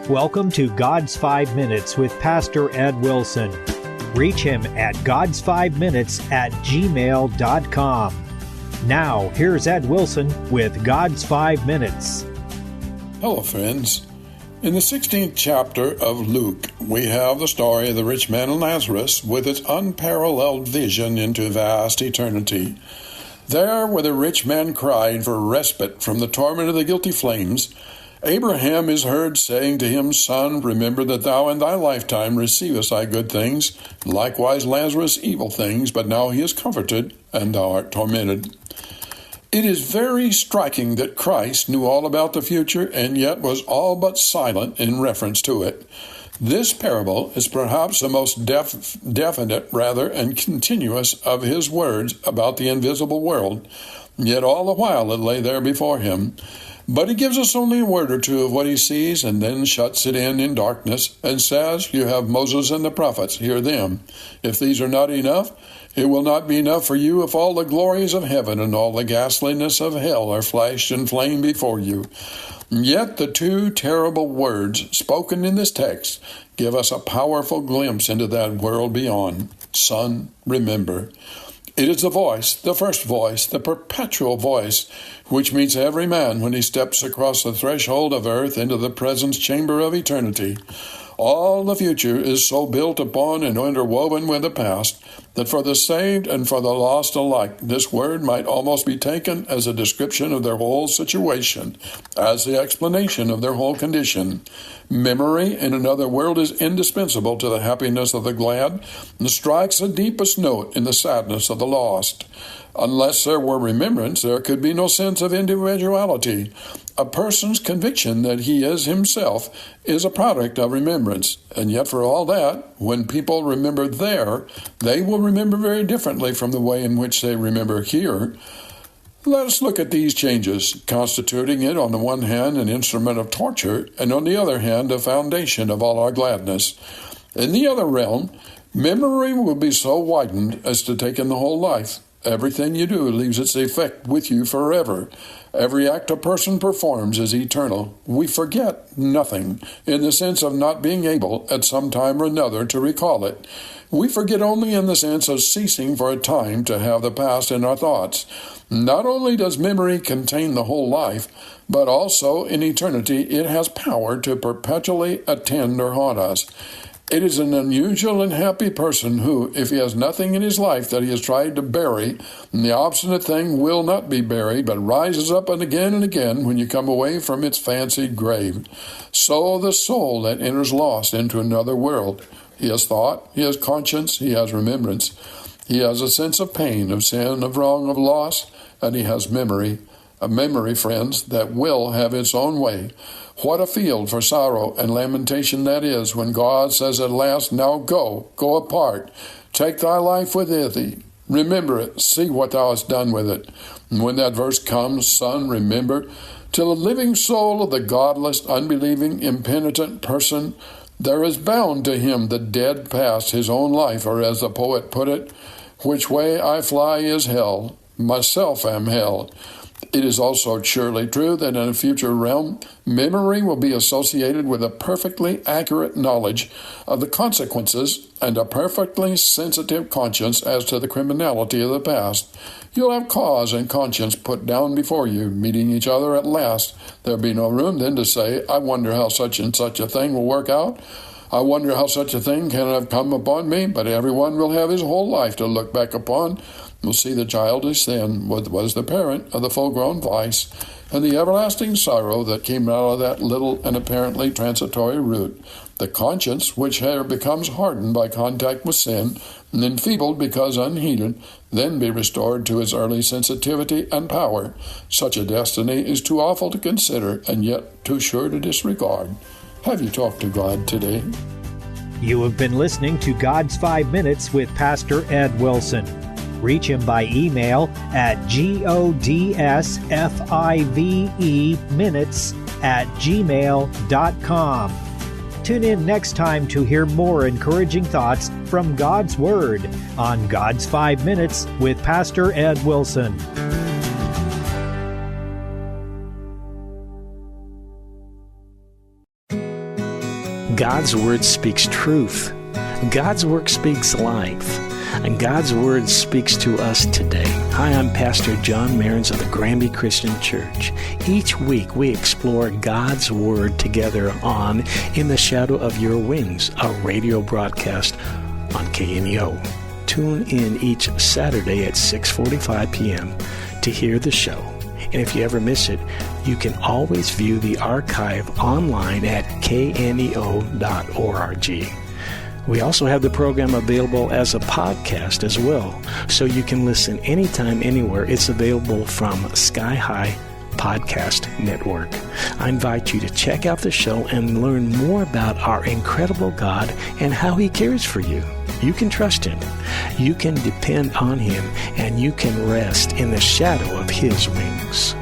Welcome to God's 5 Minutes with Pastor Ed Wilson. Reach him at GodsFiveMinutes@gmail.com. Now, here's Ed Wilson with God's 5 Minutes. Hello, friends. In the 16th chapter of Luke, we have the story of the rich man and Lazarus with its unparalleled vision into vast eternity. There, where the rich man cried for respite from the torment of the guilty flames, Abraham is heard saying to him, Son, remember that thou in thy lifetime receivest thy good things, likewise Lazarus evil things, but now he is comforted, and thou art tormented. It is very striking that Christ knew all about the future and yet was all but silent in reference to it. This parable is perhaps the most definite and continuous of his words about the invisible world, yet all the while it lay there before him. But he gives us only a word or two of what he sees and then shuts it in darkness and says, You have Moses and the prophets, hear them. If these are not enough, it will not be enough for you if all the glories of heaven and all the ghastliness of hell are flashed in flame before you. Yet the two terrible words spoken in this text give us a powerful glimpse into that world beyond. Son, remember. It is the voice, the first voice, the perpetual voice, which meets every man when he steps across the threshold of earth into the presence chamber of eternity. All the future is so built upon and interwoven with the past that for the saved and for the lost alike, this word might almost be taken as a description of their whole situation, as the explanation of their whole condition. Memory in another world is indispensable to the happiness of the glad and strikes the deepest note in the sadness of the lost. Unless there were remembrance, there could be no sense of individuality. A person's conviction that he is himself is a product of remembrance. And yet for all that, when people remember there, they will remember very differently from the way in which they remember here. Let us look at these changes, constituting it on the one hand an instrument of torture, and on the other hand a foundation of all our gladness. In the other realm, memory will be so widened as to take in the whole life. Everything you do leaves its effect with you forever. Every act a person performs is eternal. We forget nothing, in the sense of not being able, at some time or another, to recall it. We forget only in the sense of ceasing for a time to have the past in our thoughts. Not only does memory contain the whole life, but also in eternity it has power to perpetually attend or haunt us. It is an unusual and happy person who, if he has nothing in his life that he has tried to bury, the obstinate thing will not be buried, but rises up and again when you come away from its fancied grave. So the soul that enters lost into another world. He has thought, he has conscience, he has remembrance. He has a sense of pain, of sin, of wrong, of loss, and he has memory. A memory, friends, that will have its own way. What a field for sorrow and lamentation that is when God says at last, Now go apart, take thy life with thee, remember it, see what thou hast done with it. And when that verse comes, Son, remember, till the living soul of the godless, unbelieving, impenitent person, there is bound to him the dead past, his own life, or as the poet put it, which way I fly is hell, myself am hell. It is also surely true that in a future realm, memory will be associated with a perfectly accurate knowledge of the consequences and a perfectly sensitive conscience as to the criminality of the past. You'll have cause and conscience put down before you, meeting each other at last. There'll be no room then to say, I wonder how such and such a thing will work out. I wonder how such a thing can have come upon me, but everyone will have his whole life to look back upon. We'll see the childish sin was the parent of the full-grown vice, and the everlasting sorrow that came out of that little and apparently transitory root. The conscience, which becomes hardened by contact with sin, and enfeebled because unheeded, then be restored to its early sensitivity and power. Such a destiny is too awful to consider, and yet too sure to disregard. Have you talked to God today? You have been listening to God's 5 Minutes with Pastor Ed Wilson. Reach him by email at GodsFiveMinutes@gmail.com. Tune in next time to hear more encouraging thoughts from God's Word on God's 5 Minutes with Pastor Ed Wilson. God's Word speaks truth. God's Word speaks life. And God's Word speaks to us today. Hi, I'm Pastor John Mehrens of the Granby Christian Church. Each week we explore God's Word together on In the Shadow of Your Wings, a radio broadcast on KNEO. Tune in each Saturday at 6:45 p.m. to hear the show. And if you ever miss it, you can always view the archive online at kneo.org. We also have the program available as a podcast as well, so you can listen anytime, anywhere. It's available from Sky High Podcast Network. I invite you to check out the show and learn more about our incredible God and how He cares for you. You can trust Him, you can depend on Him, and you can rest in the shadow of His wings.